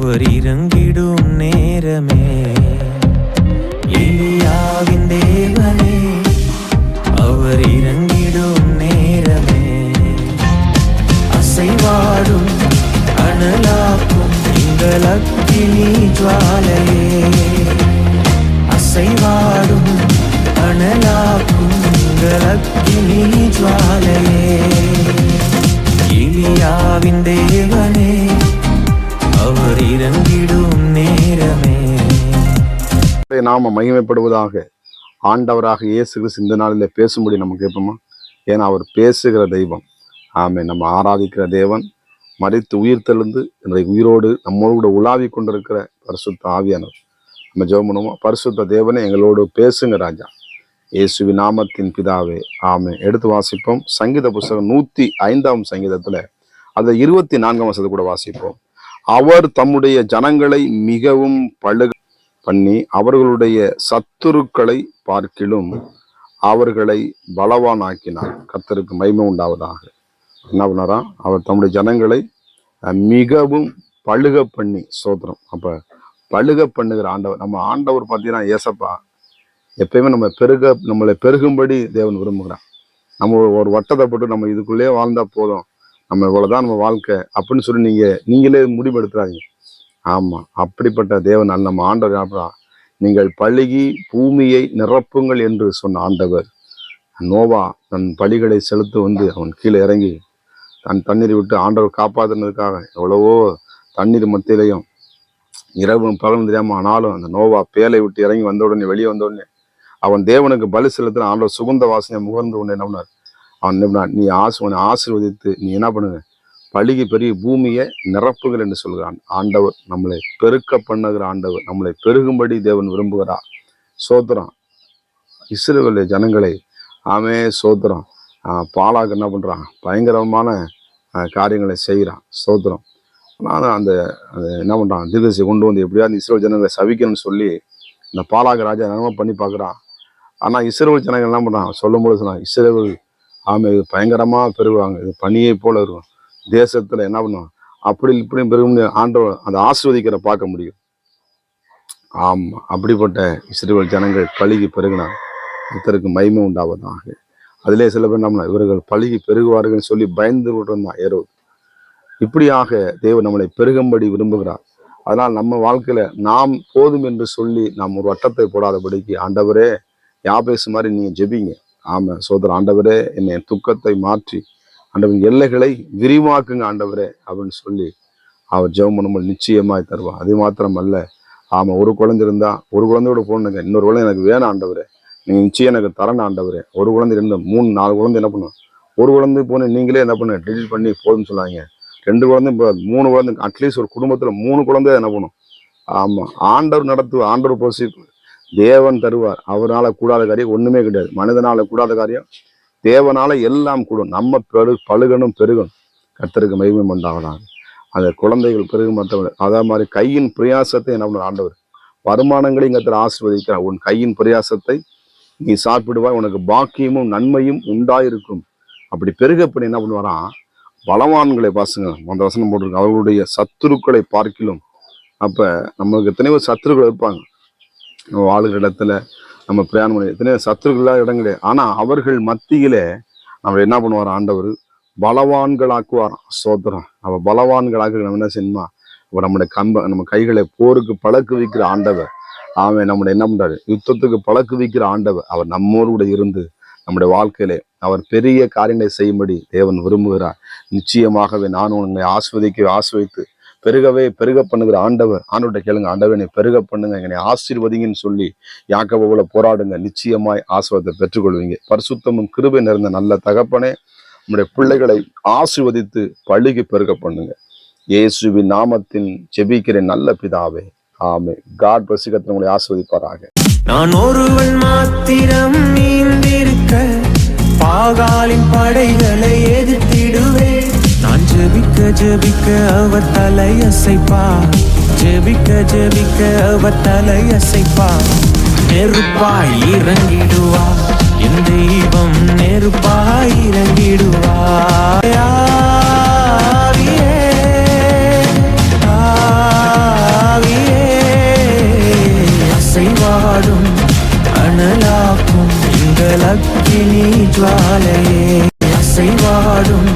அவர் இறங்கிடும் நேரமே. எலியாவின் தேவனே அவர் இறங்கிடும் நேரமே. அசைவாடும் அனலாக்கும் எங்கள் அக்கினி ஜுவாலையே. அசைவாடும் அனலாக்கும் எங்கள் அக்கினி ஜுவாலையே. எலியாவின் தேவனே அவர் இறங்கிடும் நேரமே. நாம மகிமைப்படுவதாக. ஆண்டவராக இயேசு கிறிஸ்து இந்த நாளிலே பேசும்படி நம்ம கேட்போமா? ஏன்னா அவர் பேசுகிற தெய்வம். ஆமே. நம்ம ஆராதிக்கிற தேவன் மரித்து உயிர் தெழுந்து இன்றைக்கு உயிரோடு நம்மோடு கூட உலாவி கொண்டிருக்கிற பரிசுத்த ஆவியானவர். நம்ம ஜெபம் பண்ணுவோமா? பரிசுத்த தேவனே எங்களோடு பேசுங்க ராஜா, இயேசுவின் நாமத்தின் பிதாவே, ஆமே. எடுத்து வாசிப்போம். சங்கீத புஸ்தகம் 105 சங்கீதத்துல அதை 24 கூட வாசிப்போம். அவர் தம்முடைய ஜனங்களை மிகவும் பழுக பண்ணி அவர்களுடைய சத்துருக்களை பார்க்கிலும் அவர்களை பலவானாக்கினார். கர்த்தருக்கு மகிமை உண்டாவதாக. என்ன பண்ணாரா? அவர் தம்முடைய ஜனங்களை மிகவும் பழுக பண்ணி. சோத்திரம். அப்ப பழுக பண்ணுகிற ஆண்டவர் நம்ம ஆண்டவர் பார்த்தீங்கன்னா ஏசப்பா எப்பயுமே நம்மளை பெருகும்படி தேவன் விரும்புகிறான். நம்ம ஒரு வட்டத்தை போட்டு நம்ம இதுக்குள்ளேயே வாழ்ந்தா போதும், நம்ம இவ்வளவுதான் நம்ம வாழ்க்கை அப்படின்னு சொல்லி நீங்களே முடிவெடுத்துறாதீங்க. ஆமா, அப்படிப்பட்ட தேவன் அல்ல நம்ம ஆண்டவர். நீங்கள் பழுகி பூமியை நிரப்புங்கள் என்று சொன்ன ஆண்டவர். நோவா தன் பலிகளை செலுத்த வந்து அவன் கீழே இறங்கி தன் தண்ணீரை விட்டு ஆண்டவர் காப்பாற்றுனதுக்காக எவ்வளவோ தண்ணீர் மத்தியிலையும் இரவும் பகலும் தெரியாம ஆனாலும் அந்த நோவா பேலை விட்டு இறங்கி வந்த உடனே வெளியே வந்த உடனே அவன் தேவனுக்கு பலி செலுத்தின ஆண்டவர் சுகந்த வாசனை முகர்ந்து உடனே என்ன பண்ணார்? அவன் நீ ஆசீர்வதித்து நீ என்ன பண்ணுங்க, பழுகி பெரிய பூமியை நிரப்புகள் என்று சொல்கிறான். ஆண்டவர் நம்மளை பெருக்க பண்ணுகிற ஆண்டவர், நம்மளை பெருகும்படி தேவன் விரும்புகிறார். சோத்திரம். இஸ்ரவேல் ஜனங்களை ஆமே சோத்திரம். பாலாக்கு என்ன பண்றான்? பயங்கரமான காரியங்களை செய்கிறான். சோத்திரம். ஆனால் அந்த என்ன பண்றான்? தீர்க்கதரிசியை கொண்டு வந்து எப்படியாவது இஸ்ரவேல் ஜனங்களை சவிக்கணும்னு சொல்லி இந்த பாலாக்கு ராஜா நன்மை பண்ணி பார்க்குறான். ஆனால் இஸ்ரவேல் ஜனங்கள் என்ன பண்றான்? சொல்லும் போது சொன்னான், இஸ்ரவேல் ஆமே இது பயங்கரமா பெருகுவாங்க, இது பனியை போல இருக்கும், தேசத்துல என்ன பண்ணுவான் அப்படி இப்படி பெருகும்னு ஆண்டவர் அந்த ஆசீர்வதிக்கிற பார்க்க முடியும். ஆமா, அப்படிப்பட்ட இஸ்ரவேல் ஜனங்கள் பழுகி பெருகினார். கர்த்தருக்கு மகிமை உண்டாவதாக. அதிலே சில பேர் நம்மள இவர்கள் பழுகி பெருகுவார்கள் சொல்லி பயந்து கொண்டிருந்தான் ஏரோது. இப்படியாக தேவன் நம்மளை பெருகும்படி விரும்புகிறார். அதனால் நம்ம வாழ்க்கையில நாம் போதும் என்று சொல்லி நாம் ஒரு வட்டத்தை போடாதபடிக்கு ஆண்டவரே யாபேசு மாதிரி நீங்க ஜெபிங்க. ஆமா சோதர. ஆண்டவரே என்னை துக்கத்தை மாற்றி ஆண்டவன் எல்லைகளை விரிவாக்குங்க ஆண்டவரே அப்படின்னு சொல்லி அவர் ஜெபம் பண்ணும்போது நிச்சயமாய் தருவான். அது மாத்திரம் அல்ல, ஆமா, ஒரு குழந்தை இருந்தா ஒரு குழந்தையோட போகணுங்க, இன்னொரு குழந்தை எனக்கு வேணும் ஆண்டவரே, நீங்க நிச்சயம் எனக்கு தரணும் ஆண்டவரே. ஒரு குழந்தை இருந்த 3-4 குழந்தை என்ன பண்ணும்? ஒரு குழந்தை போன நீங்களே என்ன பண்ண டெலிட் பண்ணி போதும்னு சொல்லாங்க. 2 குழந்தை 3 குழந்தை, அட்லீஸ்ட் ஒரு குடும்பத்துல 3 குழந்தை என்ன பண்ணும்? ஆமா, ஆண்டவர் நடத்துவார். ஆண்டவர் போசிப்பு தேவன் தருவார். அவரால் கூடாத காரியம் ஒண்ணுமே கிடையாது. மனிதனால கூடாத காரியம் தேவனால எல்லாம் கூடும். நம்ம பழுகணும் பெருகணும். கர்த்தருக்கு மகிமை உண்டாகலாம். அந்த குழந்தைகள் பெருகும் மற்றவர்கள் அதே மாதிரி கையின் பிரயாசத்தை என்ன பண்ண ஆண்டவர் வருமானங்களையும் கர்த்தர் ஆசீர்வதிக்கிறார். உன் கையின் பிரயாசத்தை நீ சாப்பிடுவாய், உனக்கு பாக்கியமும் நன்மையும் உண்டாயிருக்கும். அப்படி பெருகப்படி என்ன பண்ணுவாராம்? பலவான்களை பாசுங்க. அந்த வசனம் போட்டிருக்கு, அவர்களுடைய சத்துருக்களை பார்க்கிலும். அப்ப நம்மளுக்கு எத்தனையோ சத்துருக்கள் இருப்பாங்க. நம்ம வாழுகிற இடத்துல நம்ம பிரயாணம் பண்ணி எத்தனையோ சத்துருக்கள் இடங்களே. ஆனா அவர்கள் மத்தியிலே நம்ம என்ன பண்ணுவார்? ஆண்டவர் பலவான்களாக்குவாராம். சோத்திரம். நம்ம பலவான்களாக்கு நம்ம என்ன செய்யணுமா? இப்போ நம்ம கைகளை போருக்கு பழக்கு வைக்கிற ஆண்டவர். அவன் நம்முடைய என்ன பண்றாரு? யுத்தத்துக்கு பழக்கு வைக்கிற ஆண்டவர். அவர் நம்மோடு கூட இருந்து நம்முடைய வாழ்க்கையிலே அவர் பெரிய காரியங்களை செய்யும்படி தேவன் விரும்புகிறார். நிச்சயமாகவே நான் உன்னை ஆஸ்வதித்து பெருக பண்ணுகிற ஆண்டவர். ஆண்டவர்கிட்ட கேளுங்க, ஆண்டவர் என்னை பெருக பண்ணுங்க, என்னை ஆசீர்வதிங்கன்னு சொல்லி யாக்கோபோல போராடுங்க. நிச்சயமாய் ஆசீர்வாதத்தை பெற்றுக்கொள்வீங்க. பரிசுத்தமும் கிருபை நிறைந்த நல்ல தகப்பனே, நம்முடைய பிள்ளைகளை ஆசீர்வதித்து பழுகி பெருக பண்ணுங்க. இயேசுவின் நாமத்தின் ஜெபிக்கிறேன் நல்ல பிதாவே, ஆமே. God bless you. கர்த்தர் உங்களை ஆசீர்வதிப்பாராக. நான் ஒருவன் மாத்திரம் நீந்திருக்க பாகாலின் படைகளை எதிர்த்திடுவேன். நான் ஜெபிக்க அவர் தலையசைப்பார். ஜெபிக்க அவர் தலையசைப்பார். நெருப்பாய் இறங்கிடுவார் என் தெய்வம், நெருப்பாய் இறங்கிடுவார். அக்கினி ஜுவாலையே அசைவாடும்